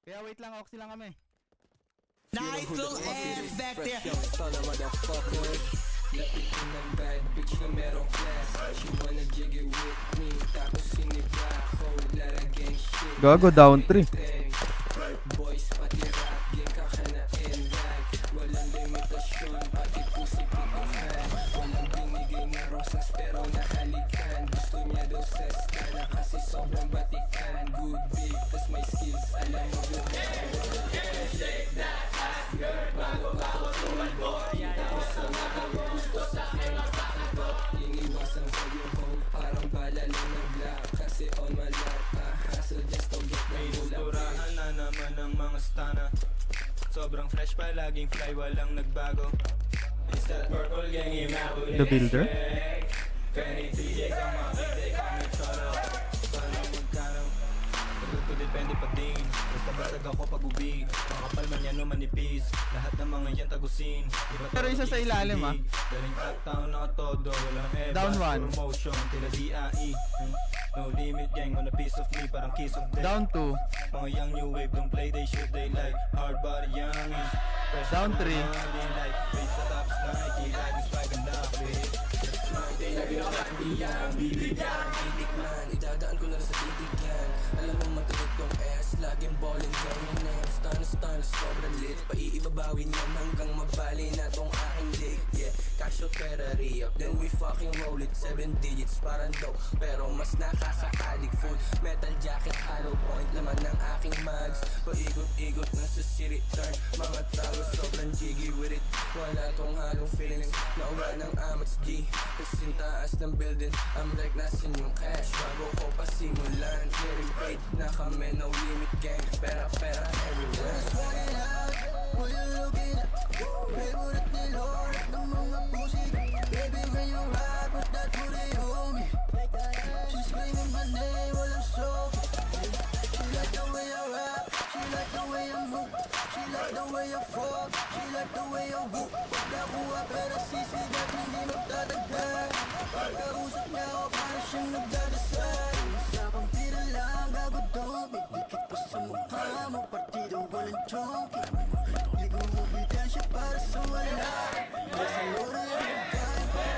Kaya wait lang, Oxy lang kami. Nigel and back there. Lapitin ng bad bitch na merong class. She wanna jig it with me. Tapos sinibak ko, laragyan shit. Gago, down 3. Boys, pati rap, game kakanain like. Walang limitasyon, pati pusi pituhan. Walang binigay na rosas pero nahalikan. Gusto niya daw sa stana kasi sobrang batikan. Good big, tas may skills, alam mo good. Shake that ass, girl, bago tumbo. Tapos sa mga gusto sa akin mapakado. Iniwasan ko yung hoe, parang bala lang ng black. Kasi on my lap, hustle just to get my bulak. Turahan na naman ang mga stana. Sobrang fresh pa, laging fly, walang nagbago. It's that purple gang, immaculate. The Builder? Penny TJs ang mga big kami choro. Paano magkano? Ito depende pa din. Basta basag ako pag ubi. Makapal man yan o manipis. Lahat ng mga yan tagusin. Pero isa sa ilalim, ah. Daling uptown nakatodo. Walang eba, Down one. puro motion. Tila DIE. No limit gang on a piece of me. Parang kiss of death. Down 2. Mga young new wave don't play, they shoot, they like hard body youngies. Fresh Down on the 3. mind, they like face the tops Nike, like we swag and down, bitch. They lagi na kandiyan, bibigyan. Titikman, idadaan ko na sa titigan. Alam mo matunog tong S, laging ballin' ganyan na yan. Stun, sobrang lit. Paiibabawin yan hanggang mabali na tong aking leg. Yeah, cash o pera re-up, then we fucking roll it. 7 digits, parang dope, pero mas nakaka-addict. Full metal jacket, hollow point, laman ng aking mags. Paikot-ikot na sa city turn. Mga tao sobrang jiggy with it. Wala tong halong feelings, nawa ng amats G. Kasing taas ng building, I'm like nasin yung cash. Bago ko pasimulan, getting paid na kami, no limit gang. Pera everywhere. What you looking at? Favorite ni Lord ng mga pussy. Baby, when you ride with that booty on me. She's screaming my name while I'm soaking. She like the way I rap, she like the way I move. She like the way I fuck, she like the way I whoop. Pagkakuha pero sisi ba't hindi magdadagdag? Pagkausap niya ako parang siyang nagdadasal. Usapang tira lang, gago doon. Bigdikit pa sa mukha mo, partido walang joking. Ligo mo bidensya para sa wala. Nasa loro yung nagkain para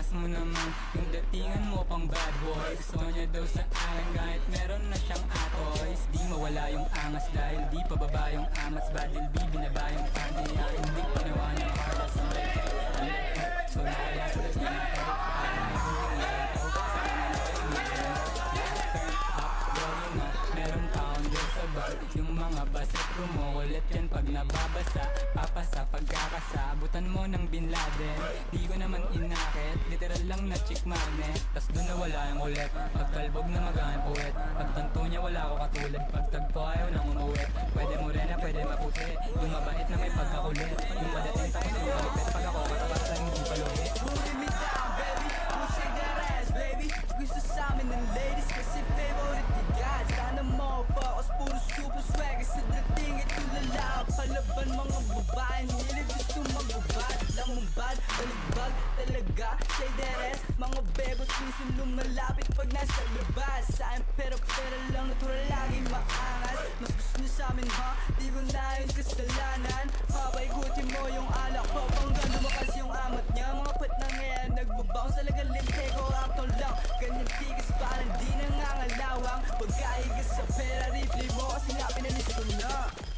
sa mo naman yung datingan mo pang bad boy. Gusto niya daw sa akin kahit meron na siyang atoys. Di mawala yung angas dahil di pababa yung amats. Badil B, binaba yung panty. Aking di ginawa ng para sa may so naya sa datingan ko. Meron taon din sa bar. Yung mga baset kumukulit yan pag nababasa. Papasa pagkakasa, abutan mo ng Bin Laden. Di ko naman inakit, literal lang na chick magnet. Tas doon na wala yung ulit, pagkalbog na magahan puwet. Pagtanto niya wala ko katulad, pagtagpo ayaw nang umuwi. Pwede mo rin na pwede maputi, yung mabait na may pagkakulit. Yung madating tapos yung malipit, pag ako katapat lang hindi palugi. Putting me down, baby. Who shake that ass, baby? Gusto sa amin ng ladies kasi favorite ni God. Sana motherfuckers, puro super swag. Sa dating ito lalaki, palaban mga babae. Hilig gusto mag-ubad, lamambad, baligbag talaga. Shake that ass, mga bebot puso lumalapit pag nasa labas. Sa akin pero lang, natural laging maangas. Mas gusto niya sa amin ha, di ko na yung kasalanan. Papaikutin mo yung alak ko, panggan lumakas yung amat niya. Mga pat na ngayon, nagbabounce talaga limte ko, actor lang. Ganyan tigas parang di nangangalawang. Pagkaigas sa